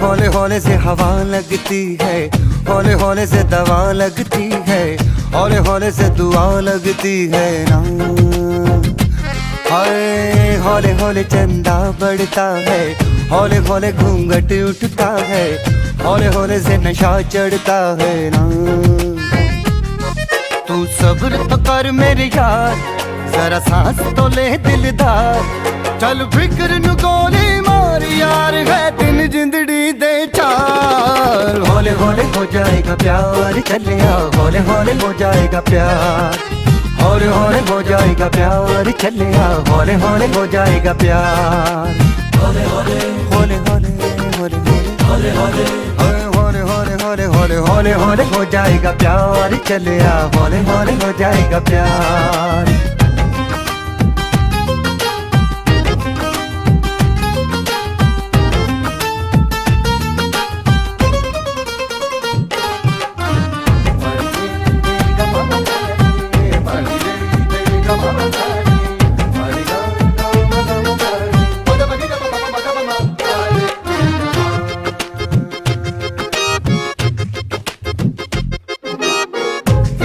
हौले हौले से हवा लगती है, हौले हौले से दवा लगती है, हौले हौले से दुआ लगती है ना। हाय हौले हौले चंदा बढ़ता है, हौले हौले घूंघट उठता है, हौले हौले से नशा चढ़ता है ना। तू सब्र तो कर मेरे यार, जरा सांस तो ले दिलदार, चल फिक्र नु गोली मार यार, है दिन जिंदड़ी दे चार। हौले हौले हो जाएगा प्यार, चले आओ हौले हौले हो जाएगा प्यार, हौले हौले हो जाएगा प्यार, चले आओ हौले हौले हो जाएगा प्यार। हौले हौले हौले हौले हौले हौले हौले हौले हौले हौले हौले हौले हौले हो जाएगा प्यार, चले आओ हौले हौले हो जाएगा प्यार।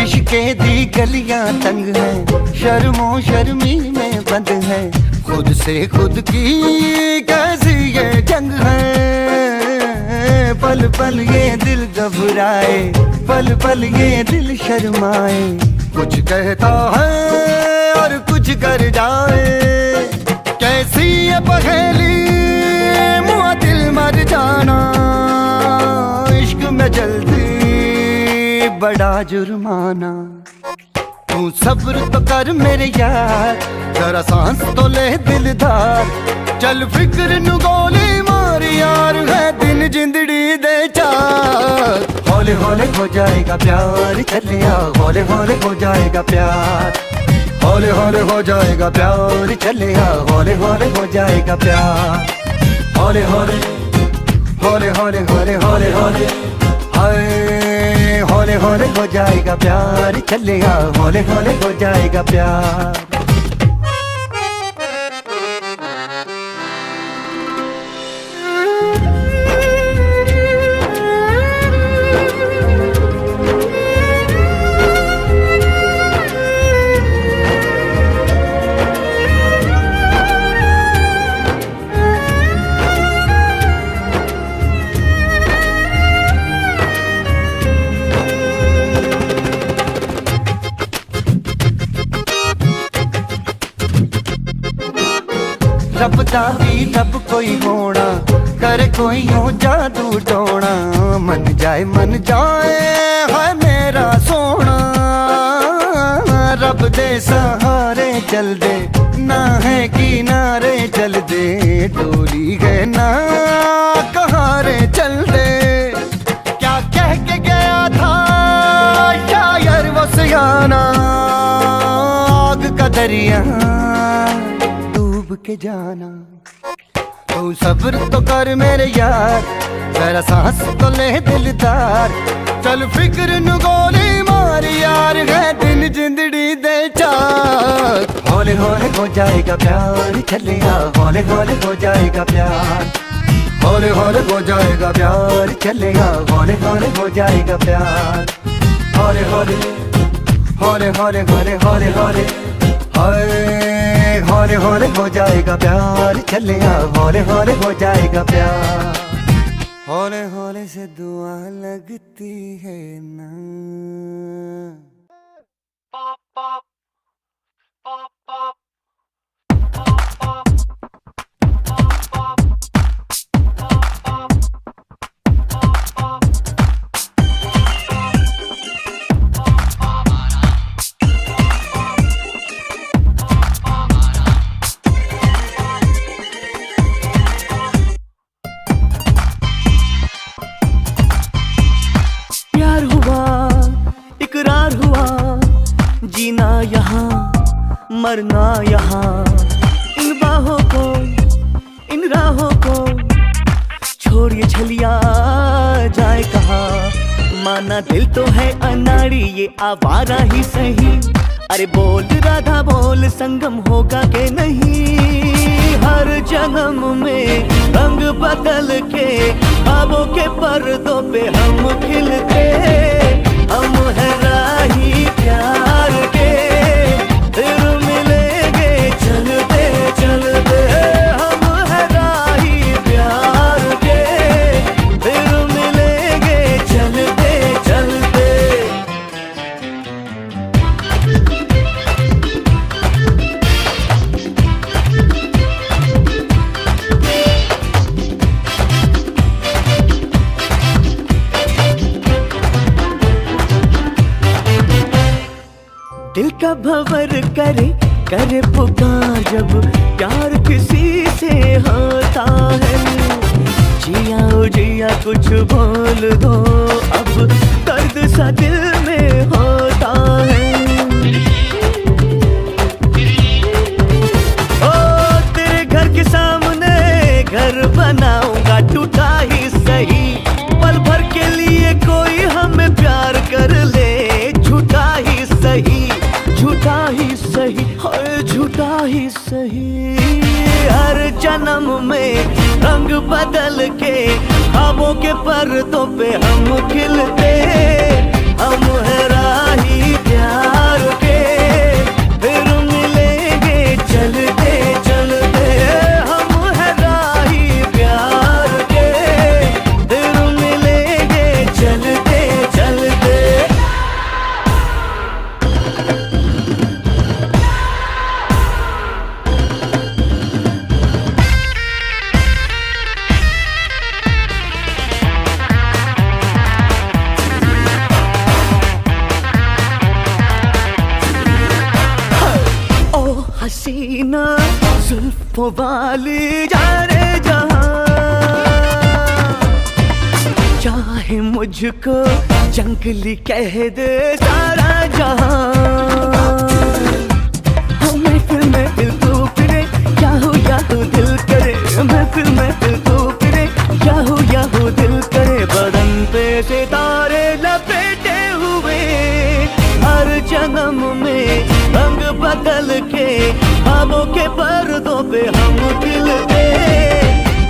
इश्क़े दी गलियां तंग है, शर्मो शर्मी में बंद है, खुद से खुद की कैसी ये जंग है। पल पल ये दिल घबराए, पल पल ये दिल शर्माए, कुछ कहता है और कुछ कर जाए, कैसी ये पहेली मुआ दिल मर जाना। इश्क में जल्दी बड़ा जुर्माना, तू सब्र तो कर मेरे यार, जरा सांस तो ले दिलदार, चल फिक्र नु गोली मार यार, है दिन जिंदड़ी दे चार। हौले हौले हो जाएगा प्यार, चले आओ हौले हौले हो जाएगा प्यार, हौले हौले हो जाएगा प्यार, चले आओ हौले हौले हो जाएगा प्यार। हौले हौले हौले हौले हौले हौले हौले हाय हौले हौले हो जाएगा प्यार, चले आओ हौले हौले हो जाएगा प्यार। रब दा भी रब कोई होना, करे कोई हो जादू टोना, मन जाए है मेरा सोना। रब दे सहारे चल दे, ना है किनारे चल दे, डोली है ना कहारे चल दे। क्या कह के गया था शायर वो सियाना, आग का दरिया के जाना। तू सब्र तो कर मेरे यार, जरा सांस तो ले दिलदार, चल फिक्र नु गोली मार यार, है दिन जिंदड़ी दे चार। हौले हौले हो जाएगा प्यार, चले आओ हौले हौले हो जाएगा प्यार, हौले हौले हो जाएगा प्यार, चले आओ हौले हौले हो जाएगा प्यार। हौले हौले हौले हौले हौले हौले हौले हाय हौले हौले हो जाएगा प्यार, चले आओ हौले हौले हो जाएगा प्यार। हौले हौले से दुआ लगती है ना। जीना यहाँ मरना यहाँ, इन बाहों को इन राहों को छोड़िए छलिया जाए कहाँ। माना दिल तो है अनाड़ी ये आवारा ही सही, अरे बोल राधा बोल संगम होगा के नहीं। हर जन्म में रंग बदल के अब पर्दों पे हम खिलते, हम है राही प्यार के, फिर मिलेंगे चलते चलते। हम है राही प्यार के, फिर मिलेंगे चलते चलते। दिल का भंवर करे करे पुकार जब प्यार किसी से होता है। जिया ओ जिया कुछ बोल दो, अब दर्द सा दिल में होता है। ओ तेरे घर के सामने घर बनाऊंगा, टूटा ही सही, पल भर के लिए कोई हमें प्यार कर ले। झूठा ही सही, झूठा ही सही, हाय झूठा ही सही। हर जन्म में रंग बदल के ख्वाबों के पर्दों पे हम खिलते, हम है राही प्यार के, फिर मिलेंगे चलते चलते। हम है राही प्यार के, फिर मिलेंगे चलते चलते। हसीना जुल्फों वाली जाने जहां, चाहे मुझको जंगली कह दे सारा जहां। महफिल महफिल तू फिरे, याहू याहू दिल करे, महफिल महफिल तू फिरे, याहू याहू दिल करे। बदन पे सितारे लपेटे हुए, हर जन्म में रंग बदल के ख्वाबों के पर्दों पे हम खिलते,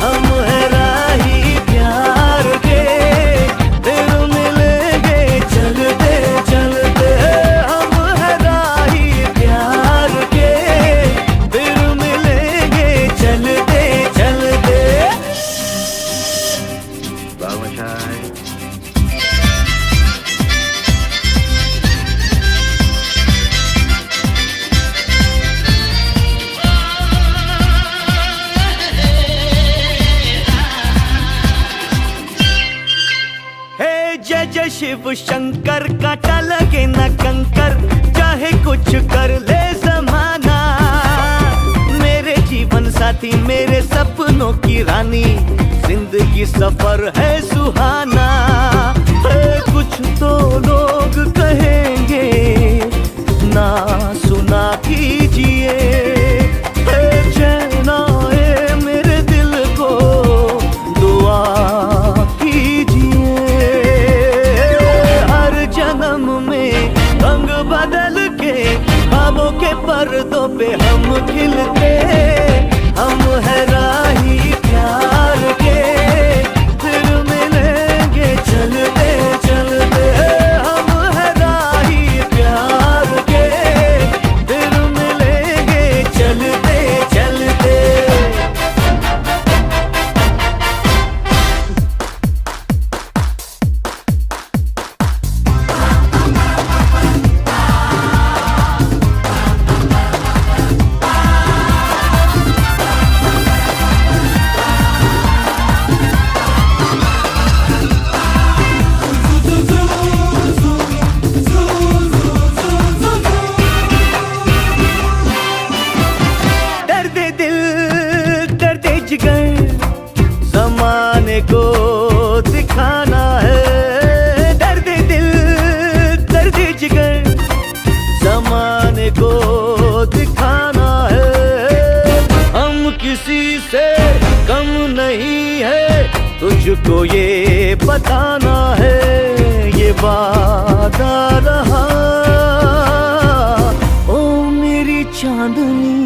हम है राही प्यार के, फिर मिलेंगे चलते चलते। हम है राही प्यार के, फिर मिलेंगे चलते चलते। बाबूशाह जय जय शिव शंकर, काटा लगे न कंकर, चाहे कुछ कर ले जमाना। मेरे जीवन साथी, मेरे सपनों की रानी, जिंदगी सफर है सुहाना। कुछ तो लोग कहेंगे ना सुना कीजिए, चैन आए मेरे दिल को दुआ कीजिए। जन्म में रंग बदल के ख्वाबों के पर्दों पे हम खिलते, हम है राही प्यार के, फिर मिलेंगे चलते चलते। हम है राही प्यार के, फिर मिलेंगे चलते चलते। जमाने को दिखाना है, दर्द दिल दर्द जिगर, जमाने को दिखाना है। हम किसी से कम नहीं है, तुझको ये बताना है, ये वादा रहा ओ मेरी चांदनी।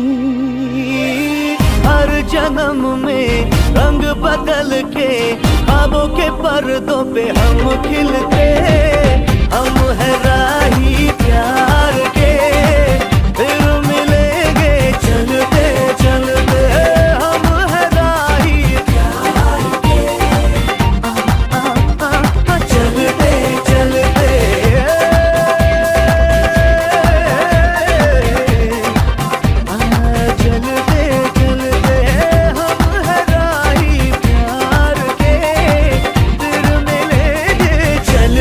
हर जन्म में रंग बदल के ख्वाबों के पर्दों पे हम खिलते, हम है राही प्यार के, फिर मिलेंगे चलते चलते, हम है राही प्यार के, चलते चलते, चलते चलते, हम है राही प्यार के, फिर मिलेंगे चलते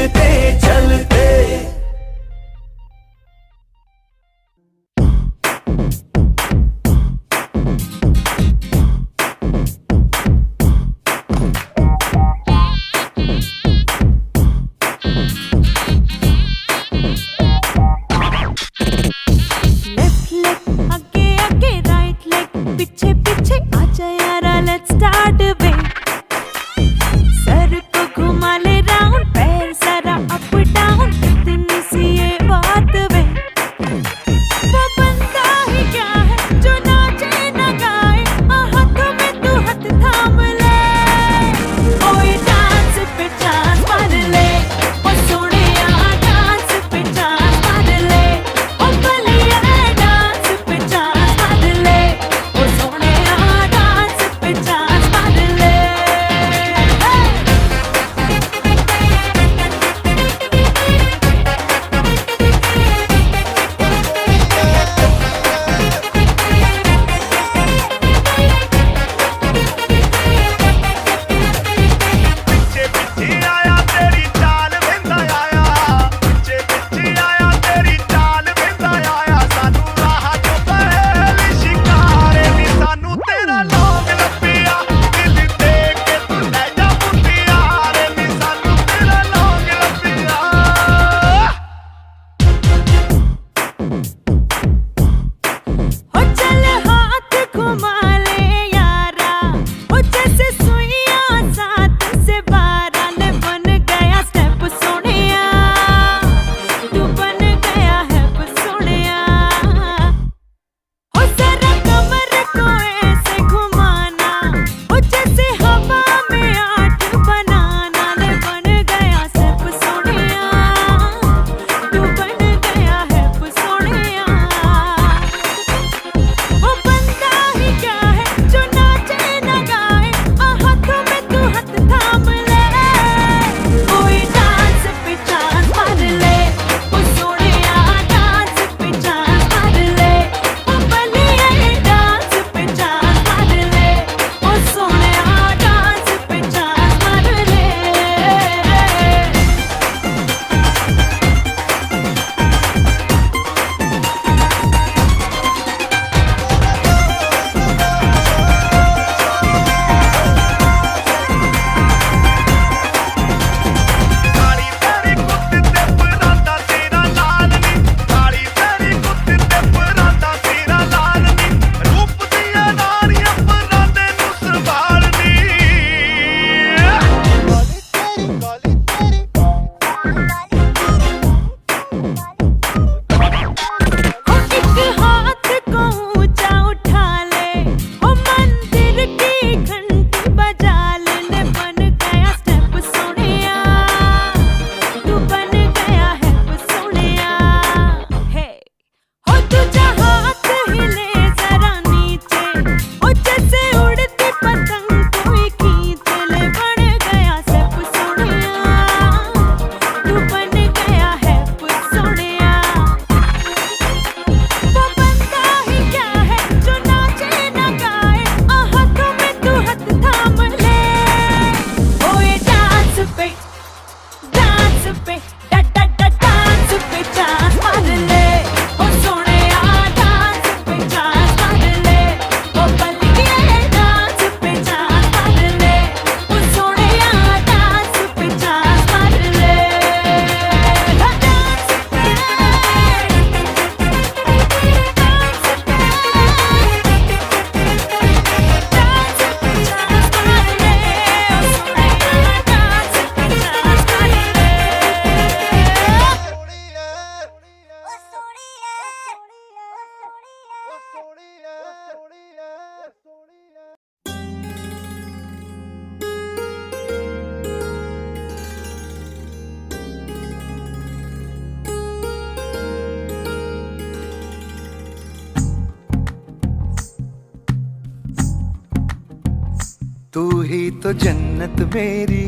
ही तो जन्नत मेरी,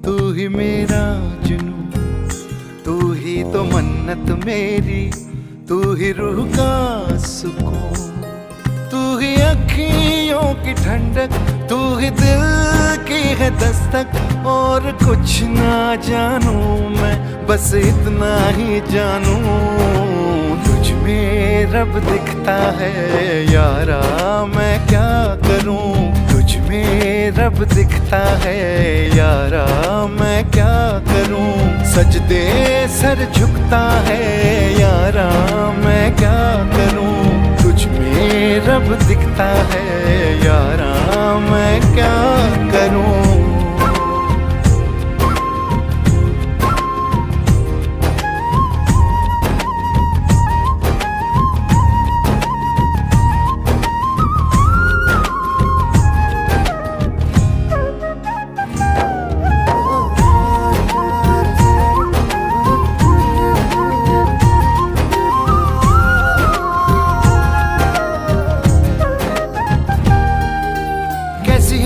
तू ही मेरा जुनून, तू ही तो मन्नत मेरी, तू ही रूह का सुकून, तू ही अखियों की ठंडक, तू ही दिल की है दस्तक। और कुछ ना जानू मैं, बस इतना ही जानू, तुझ में रब दिखता है यारा, मैं क्या करूं। तुझ में रब दिखता है यारा, मैं क्या करूं। सजदे सर झुकता है यारा, मैं क्या करूं। तुझ में रब दिखता है यारा, मैं क्या करूं।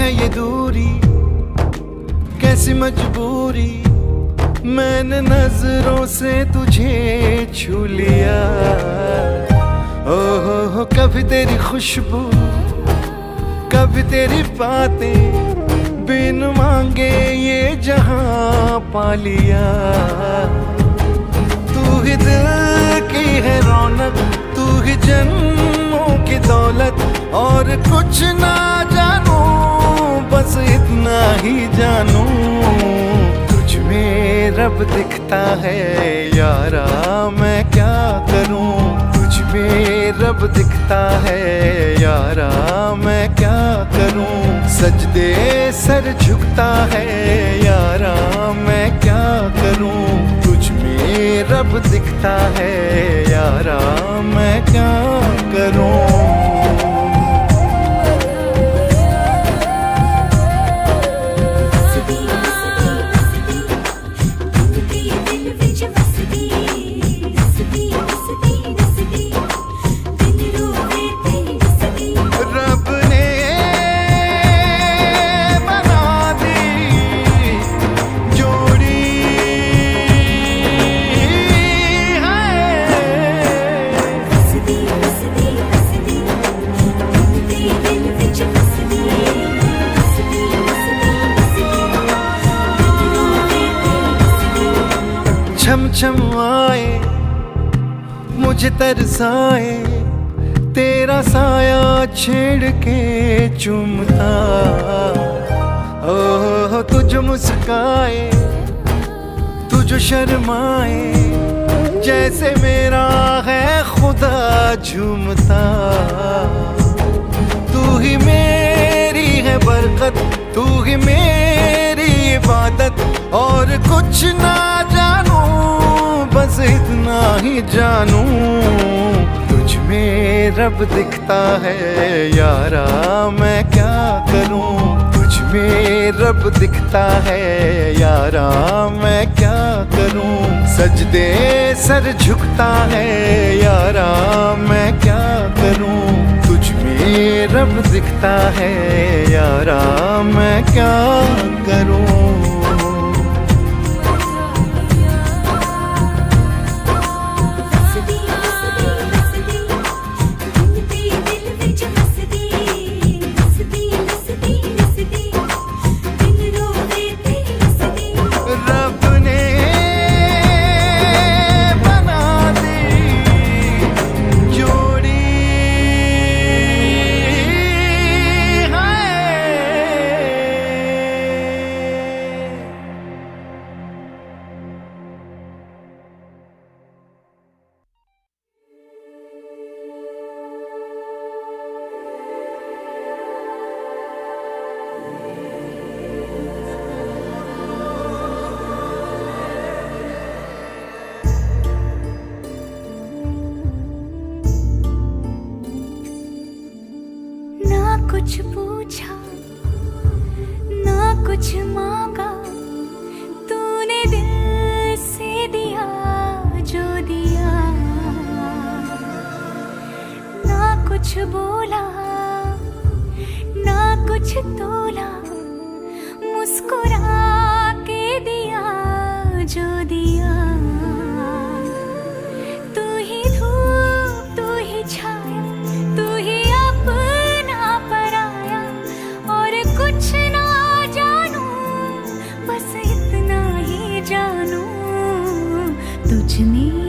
ये दूरी कैसी मजबूरी, मैंने नजरों से तुझे छू लिया। ओहो कभी तेरी खुशबू, कभी तेरी बातें, बिन मांगे ये जहां पा लिया। तू ही दिल की है रौनक, तू ही जन्मों की दौलत। और कुछ ना जानू, बस इतना ही जानू, तुझ में रब दिखता है यारा, मैं क्या करूं। तुझ में रब दिखता है यारा, मैं क्या करूं। सजदे सर झुकता है यारा, मैं क्या करूं। तुझ में रब दिखता है यारा, मैं क्या करूं। छम छम आए मुझे तरसाए, तेरा साया छेड़ के चूमता। ओह तुझ मुस्काए, तुझ शर्माए, जैसे मेरा है खुदा झूमता। तू ही मेरी है बरकत, तू ही मेरी इबादत। और कुछ ना जानू, बस इतना ही जानू, तुझ में रब दिखता है यारा, मैं क्या करूं। तुझ में रब दिखता है यारा, मैं क्या करूं। सजदे सर झुकता है यारा, मैं क्या करूं। तुझ में रब दिखता है यारा, मैं क्या करूं। कुछ पूछा ना कुछ मांगा, तूने दिल से दिया जो दिया। ना कुछ बोला ना कुछ तोला, मुस्कुरा के दिया जो दिया। तू ही धूप तू ही छाया, तू ही अपना पराया, और कुछ ना जानू बस इतना ही जानू तुझ में